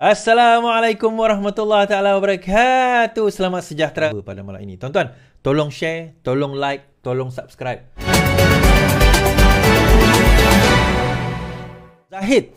Assalamualaikum warahmatullahi taala wabarakatuh. Selamat sejahtera pada malam ini. Tuan-tuan, tolong share, tolong like, tolong subscribe. Zahid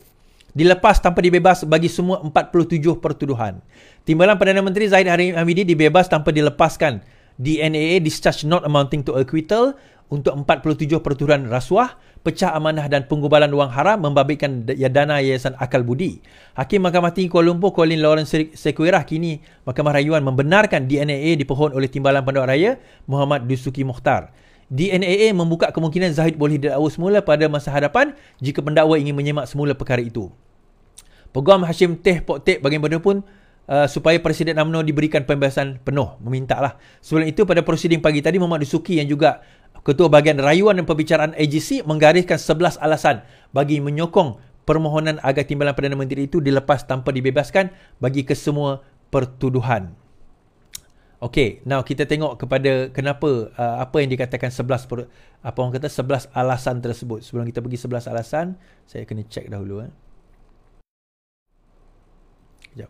dilepas tanpa dibebas bagi semua 47 pertuduhan. Timbalan Perdana Menteri Zahid Hamidi dibebas tanpa dilepaskan. DNAA discharge not amounting to acquittal untuk 47 pertuduhan rasuah, pecah amanah dan penggubalan wang haram membabitkan dana Yayasan Akal Budi. Hakim Mahkamah Tinggi Kuala Lumpur Colin Lawrence Sequeirah kini Mahkamah Rayuan membenarkan DNAA dipohon oleh Timbalan Pendakwa Raya Muhammad Dusuki Mukhtar. DNAA membuka kemungkinan Zahid boleh didakwa semula pada masa hadapan jika pendakwa ingin menyemak semula perkara itu. Peguam Hashim Teh Pok Tek bagaimanapun supaya Presiden UMNO diberikan pembebasan penuh. Memintalah. Sebelum itu pada prosiding pagi tadi Muhammad Dusuki yang juga Ketua Bahagian Rayuan dan Pembicaraan AGC menggariskan 11 alasan bagi menyokong permohonan agar Timbalan Perdana Menteri itu dilepas tanpa dibebaskan bagi kesemua pertuduhan. Okey, now kita tengok kepada kenapa apa yang dikatakan 11 alasan tersebut. Sebelum kita pergi 11 alasan, saya kena check dahulu. Sekejap.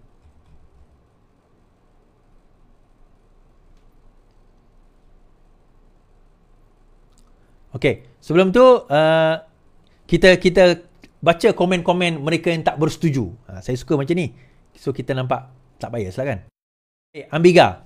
Okey, sebelum tu kita baca komen-komen mereka yang tak bersetuju. Saya suka macam ni. So kita nampak tak bias lah kan. Ambiga.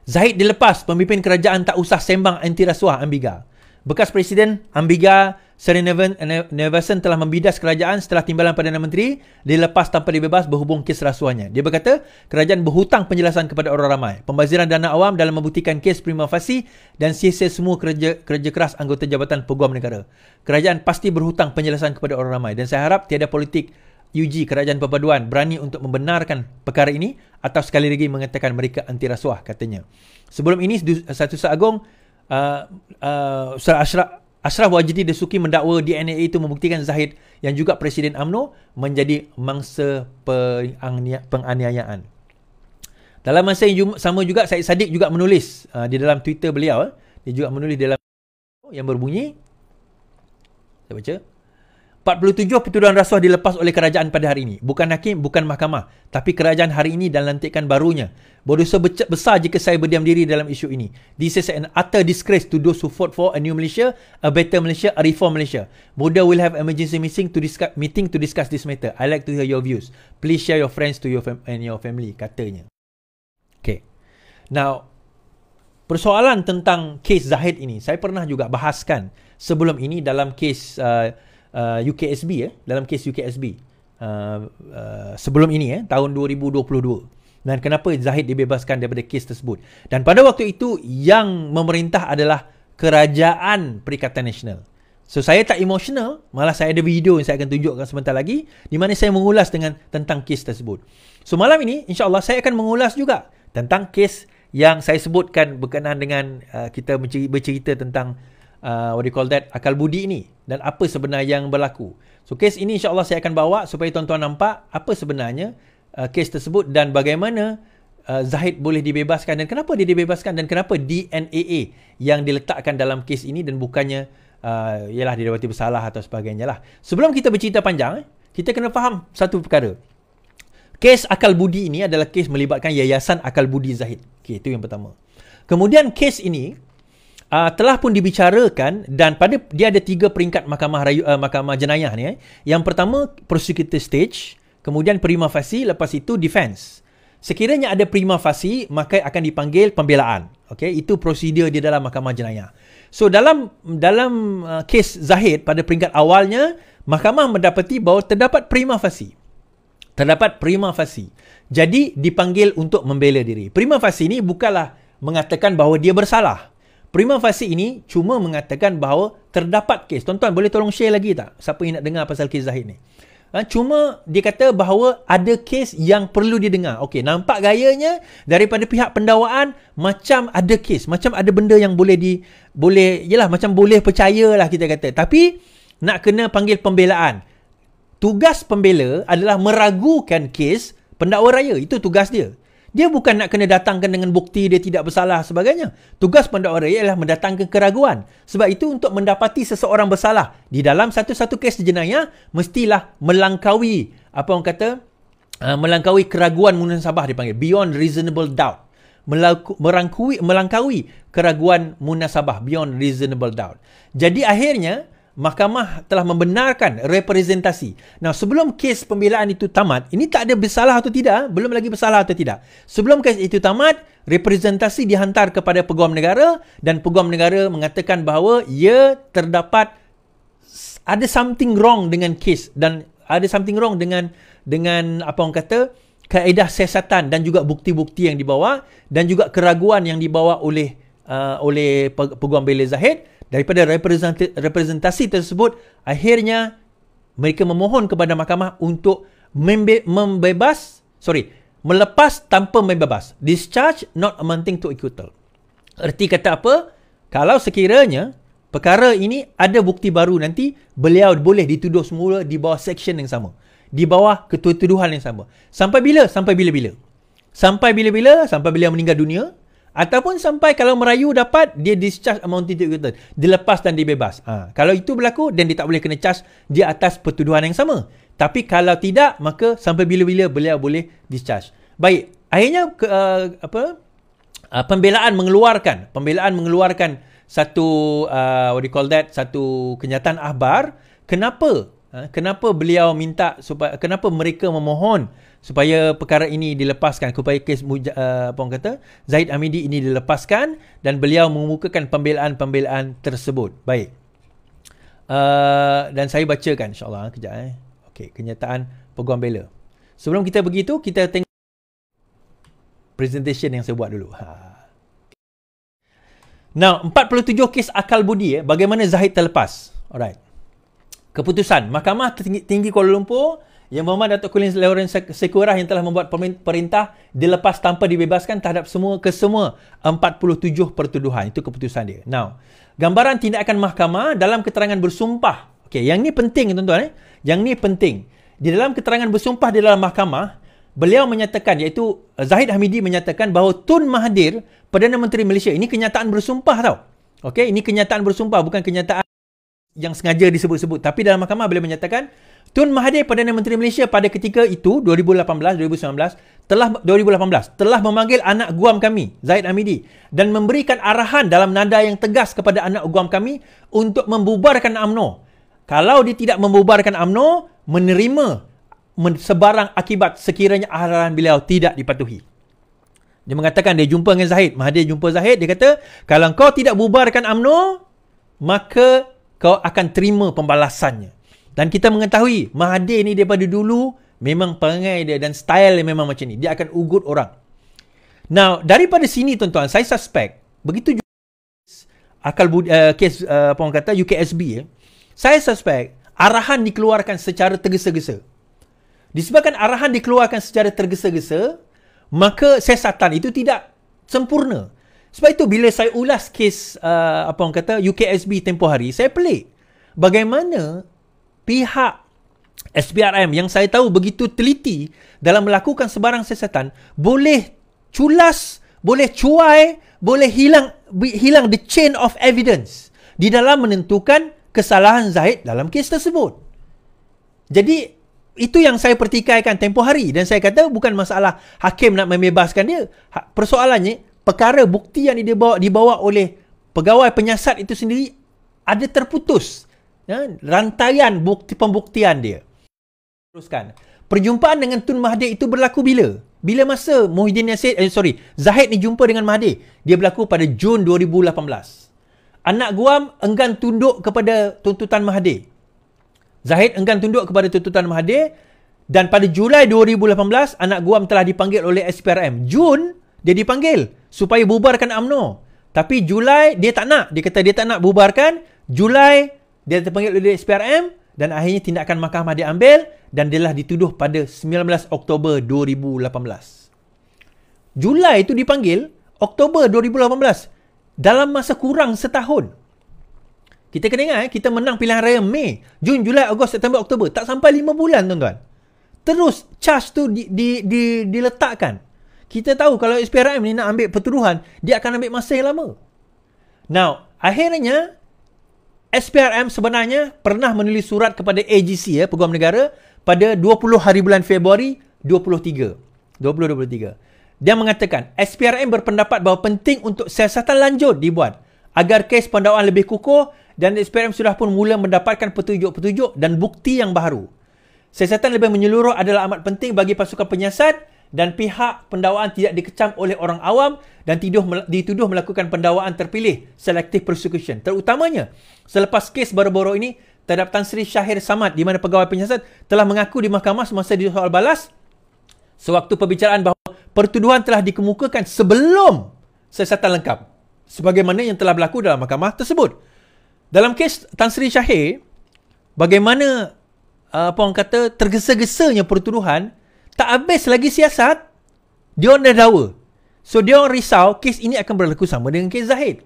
Zahid dilepas, pemimpin kerajaan tak usah sembang anti rasuah. Ambiga. Bekas Presiden Ambiga Sreenivasan telah membidas kerajaan setelah Timbalan Perdana Menteri dilepas tanpa dibebas berhubung kes rasuahnya. Dia berkata, kerajaan berhutang penjelasan kepada orang ramai. Pembaziran dana awam dalam membuktikan kes prima facie dan sia-sia semua kerja keras anggota Jabatan Peguam Negara. Kerajaan pasti berhutang penjelasan kepada orang ramai dan saya harap tiada politik UG Kerajaan Perpaduan berani untuk membenarkan perkara ini atau sekali lagi mengatakan mereka anti rasuah, katanya. Sebelum ini, Satu Seagung Ashraf Wajdi Dasuki mendakwa DNA itu membuktikan Zahid yang juga Presiden UMNO menjadi mangsa penganiayaan. Dalam masa yang sama juga, Syed Saddiq juga menulis di dalam Twitter beliau. Dia juga menulis dalam yang berbunyi, saya baca, 47 pertuduhan rasuah dilepas oleh kerajaan pada hari ini. Bukan hakim, bukan mahkamah, tapi kerajaan hari ini dan lantikan barunya. Berdosa besar jika saya berdiam diri dalam isu ini. This is an utter disgrace to those who fought for a new Malaysia, a better Malaysia, a reform Malaysia. Muda will have emergency meeting to discuss this matter. I like to hear your views. Please share your friends to your family, katanya. Okay. Now, persoalan tentang kes Zahid ini, saya pernah juga bahaskan sebelum ini dalam kes UKSB, dalam kes UKSB sebelum ini tahun 2022, dan kenapa Zahid dibebaskan daripada kes tersebut. Dan pada waktu itu yang memerintah adalah Kerajaan Perikatan Nasional. So saya tak emosional, malah saya ada video yang saya akan tunjukkan sebentar lagi di mana saya mengulas tentang kes tersebut. So malam ini insya-Allah saya akan mengulas juga tentang kes yang saya sebutkan berkenaan dengan kita bercerita tentang what do you call that, akal budi ini dan apa sebenarnya yang berlaku. So kes ini insya-Allah saya akan bawa supaya tuan-tuan nampak apa sebenarnya kes tersebut dan bagaimana Zahid boleh dibebaskan dan kenapa dia dibebaskan dan kenapa DNAA yang diletakkan dalam kes ini dan bukannya ialah didapati bersalah atau sebagainya lah. Sebelum kita bercerita panjang, kita kena faham satu perkara. Kes akal budi ini adalah kes melibatkan Yayasan Akal Budi Zahid. Okay, itu yang pertama. Kemudian kes ini telah pun dibicarakan dan dia ada 3 peringkat mahkamah jenayah ni. Yang pertama prosecutor stage, kemudian prima facie, lepas itu defense. Sekiranya ada prima facie, maka akan dipanggil pembelaan. Okey, itu prosedur di dalam mahkamah jenayah. So dalam kes Zahid pada peringkat awalnya, mahkamah mendapati bahawa terdapat prima facie. Jadi dipanggil untuk membela diri. Prima facie ini bukanlah mengatakan bahawa dia bersalah. Prima facie ini cuma mengatakan bahawa terdapat kes. Tuan-tuan boleh tolong share lagi tak siapa yang nak dengar pasal kes Zahid ni? Cuma dia kata bahawa ada kes yang perlu didengar. Okey, nampak gayanya daripada pihak pendakwaan macam ada kes, macam ada benda yang macam boleh percayalah kita kata. Tapi nak kena panggil pembelaan. Tugas pembela adalah meragukan kes pendakwa raya. Itu tugas dia. Dia bukan nak kena datangkan dengan bukti dia tidak bersalah sebagainya. Tugas pendakwa raya adalah mendatangkan keraguan. Sebab itu untuk mendapati seseorang bersalah di dalam satu-satu kes jenayah, mestilah melangkaui apa orang kata Melangkaui keraguan munasabah dipanggil. Beyond reasonable doubt. Melangkaui keraguan munasabah. Beyond reasonable doubt. Jadi akhirnya, mahkamah telah membenarkan representasi. Nah, sebelum kes pembelaan itu tamat, ini tak ada bersalah atau tidak, belum lagi bersalah atau tidak. Sebelum kes itu tamat, representasi dihantar kepada Peguam Negara dan Peguam Negara mengatakan bahawa ia terdapat ada something wrong dengan kes dan ada something wrong dengan apa orang kata kaedah siasatan dan juga bukti-bukti yang dibawa dan juga keraguan yang dibawa oleh Peguam Bela Zahid. Daripada representasi tersebut, akhirnya mereka memohon kepada mahkamah untuk melepas tanpa membebas. Discharge not amounting to acquittal. Erti kata apa? Kalau sekiranya perkara ini ada bukti baru, nanti beliau boleh dituduh semula di bawah section yang sama. Di bawah ketuduhan yang sama. Sampai bila? Sampai bila-bila. Sampai bila-bila? Sampai beliau meninggal dunia. Ataupun sampai kalau merayu dapat, dia discharge amounting to acquittal. Dilepas dan dibebas. Kalau itu berlaku, dan dia tak boleh kena charge di atas pertuduhan yang sama. Tapi kalau tidak, maka sampai bila-bila beliau boleh discharge. Baik. Akhirnya, pembelaan mengeluarkan satu, satu kenyataan akhbar. Kenapa beliau minta, kenapa mereka memohon supaya perkara ini dilepaskan, supaya kes Zahid Hamidi ini dilepaskan dan beliau mengemukakan pembelaan tersebut. Baik. Dan saya bacakan insyaAllah kejap. Okey, kenyataan Peguam Bela. Sebelum kita begitu, kita tengok presentation yang saya buat dulu. Now, 47 kes akal budi bagaimana Zahid terlepas. Alright. Keputusan Mahkamah Tinggi Kuala Lumpur Yang Berhormat Datuk Colin Lawrence Sekurah yang telah membuat perintah dilepas tanpa dibebaskan terhadap semua 47 pertuduhan. Itu keputusan dia. Now, gambaran tindakan mahkamah dalam keterangan bersumpah. Okey, yang ni penting tuan-tuan. Yang ni penting. Di dalam keterangan bersumpah di dalam mahkamah, beliau menyatakan, iaitu Zahid Hamidi menyatakan bahawa Tun Mahathir, Perdana Menteri Malaysia, ini kenyataan bersumpah tau. Okey, ini kenyataan bersumpah, bukan kenyataan yang sengaja disebut-sebut. Tapi dalam mahkamah beliau menyatakan Tun Mahathir, Perdana Menteri Malaysia pada ketika itu 2018 telah memanggil anak guam kami Zahid Hamidi dan memberikan arahan dalam nada yang tegas kepada anak guam kami untuk membubarkan UMNO. Kalau dia tidak membubarkan UMNO, menerima sebarang akibat sekiranya arahan beliau tidak dipatuhi. Dia mengatakan dia jumpa dengan Zahid. Mahathir jumpa Zahid, dia kata kalau kau tidak bubarkan UMNO, maka kau akan terima pembalasannya. Dan kita mengetahui Mahathir ni daripada dulu memang perangai dia dan style dia memang macam ni. Dia akan ugut orang. Now, daripada sini tuan-tuan, saya suspect begitu juga kes apa orang kata UKSB saya suspect arahan dikeluarkan secara tergesa-gesa. Disebabkan arahan dikeluarkan secara tergesa-gesa, maka siasatan itu tidak sempurna. Sebab itu bila saya ulas kes apa orang kata UKSB tempoh hari, saya pelik. Bagaimana pihak SPRM yang saya tahu begitu teliti dalam melakukan sebarang siasatan boleh culas, boleh cuai, boleh hilang the chain of evidence di dalam menentukan kesalahan Zahid dalam kes tersebut. Jadi itu yang saya pertikaikan tempoh hari dan saya kata bukan masalah hakim nak membebaskan dia. Persoalannya perkara bukti yang dibawa oleh pegawai penyiasat itu sendiri ada terputus. Rantaian pembuktian dia. Teruskan. Perjumpaan dengan Tun Mahathir itu berlaku bila? Bila masa Zahid ni jumpa dengan Mahathir? Dia berlaku pada Jun 2018. Anak guam enggan tunduk kepada tuntutan Mahathir. Zahid enggan tunduk kepada tuntutan Mahathir dan pada Julai 2018 anak guam telah dipanggil oleh SPRM. Jun dia dipanggil supaya bubarkan UMNO. Tapi Julai dia tak nak. Dia kata dia tak nak bubarkan. Julai dia terpanggil oleh SPRM dan akhirnya tindakan mahkamah diambil dan dia telah dituduh pada 19 Oktober 2018. Julai itu dipanggil, Oktober 2018. Dalam masa kurang setahun. Kita kena ingat, kita menang pilihan raya Mei, Jun, Julai, Ogos, September, Oktober. Tak sampai 5 bulan tuan-tuan. Terus charge tu diletakkan. Kita tahu kalau SPRM ni nak ambil pertuduhan, dia akan ambil masa yang lama. Now, akhirnya SPRM sebenarnya pernah menulis surat kepada AGC, Peguam Negara, pada 20 hari bulan Februari Dia mengatakan, SPRM berpendapat bahawa penting untuk siasatan lanjut dibuat agar kes pendakwaan lebih kukuh dan SPRM sudah pun mula mendapatkan petunjuk-petunjuk dan bukti yang baru. Siasatan lebih menyeluruh adalah amat penting bagi pasukan penyiasat dan pihak pendakwaan tidak dikecam oleh orang awam dan dituduh melakukan pendakwaan terpilih selective prosecution. Terutamanya selepas kes baru-baru ini terhadap Tan Sri Syahir Samad di mana pegawai penyiasat telah mengaku di mahkamah semasa di soal balas sewaktu perbicaraan bahawa pertuduhan telah dikemukakan sebelum siasatan lengkap sebagaimana yang telah berlaku dalam mahkamah tersebut. Dalam kes Tan Sri Syahir, bagaimana orang kata tergesa-gesanya pertuduhan, tak habis lagi siasat, dia orang dah dakwa. So dia orang risau kes ini akan berlaku sama dengan kes Zahid.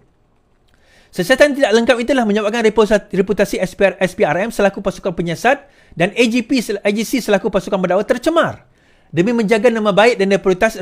Siasatan tidak lengkap itulah menyebabkan reputasi SPRM selaku pasukan penyiasat dan AGC selaku pasukan pendakwa tercemar. Demi menjaga nama baik dan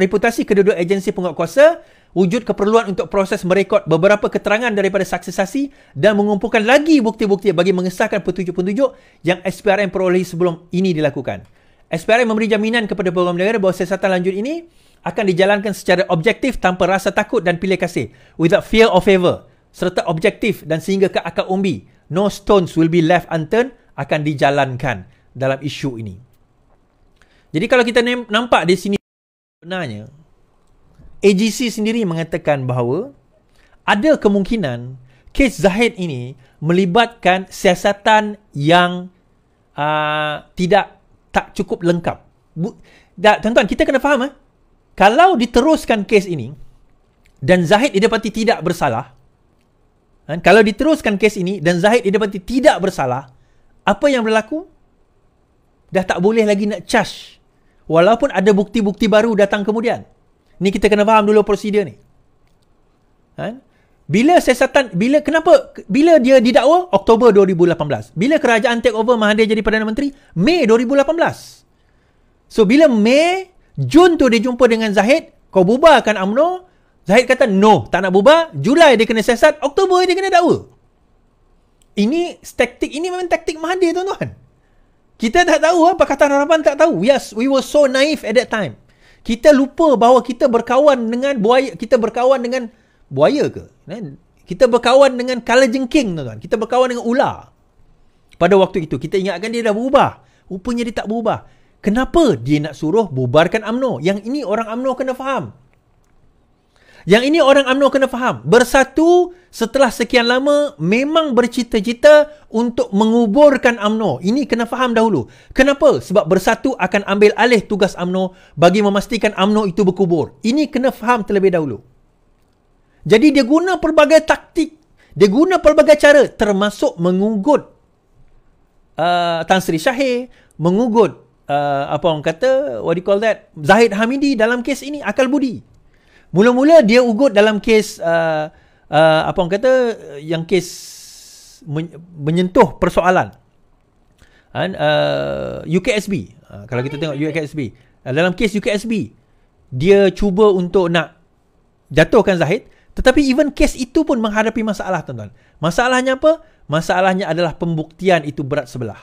reputasi kedua-dua agensi penguatkuasa, wujud keperluan untuk proses merekod beberapa keterangan daripada saksi-saksi dan mengumpulkan lagi bukti-bukti bagi mengesahkan petunjuk-petunjuk yang SPRM perolehi sebelum ini dilakukan. SPRM memberi jaminan kepada peguam negara bahawa siasatan lanjut ini akan dijalankan secara objektif tanpa rasa takut dan pilih kasih, without fear or favour, serta objektif dan sehingga ke akar umbi. No stones will be left unturned akan dijalankan dalam isu ini. Jadi kalau kita nampak di sini sebenarnya AGC sendiri mengatakan bahawa ada kemungkinan kes Zahid ini melibatkan siasatan yang tak cukup lengkap. Tuan-tuan, kita kena faham kalau diteruskan kes ini dan Zahid didapati tidak bersalah, kalau diteruskan kes ini dan Zahid didapati tidak bersalah, apa yang berlaku? Dah tak boleh lagi nak charge walaupun ada bukti-bukti baru datang kemudian. Ni kita kena faham dulu prosedur ni. Bila dia didakwa? Oktober 2018. Bila kerajaan take over Mahathir jadi Perdana Menteri? Mei 2018. So bila Mei, Jun tu dia jumpa dengan Zahid, kau bubarkan UMNO. Zahid kata no, tak nak bubar. Julai dia kena siasat, Oktober dia kena dakwa. Ini memang taktik Mahathir, tuan-tuan. Kita tak tahu, Pakatan Harapan tak tahu. Yes, we were so naive at that time. Kita lupa bahawa kita berkawan dengan buaya. Kita berkawan dengan buaya ke? Kita berkawan dengan kalajengking, tuan-tuan. Kita berkawan dengan ular. Pada waktu itu, kita ingatkan dia dah berubah. Rupanya dia tak berubah. Kenapa dia nak suruh bubarkan UMNO? Yang ini orang UMNO kena faham. Bersatu setelah sekian lama memang bercita-cita untuk menguburkan UMNO. Ini kena faham dahulu. Kenapa? Sebab bersatu akan ambil alih tugas UMNO bagi memastikan UMNO itu berkubur. Ini kena faham terlebih dahulu. Jadi dia guna pelbagai taktik. Dia guna pelbagai cara termasuk mengugut Tan Sri Syahir, mengugut Zahid Hamidi dalam kes ini, akal budi. Mula-mula dia ugut dalam kes yang kes menyentuh persoalan UKSB. Kalau kita tengok UKSB, dalam kes UKSB dia cuba untuk nak jatuhkan Zahid, tetapi even kes itu pun menghadapi masalah, tuan-tuan. Masalahnya apa? Masalahnya adalah pembuktian itu berat sebelah.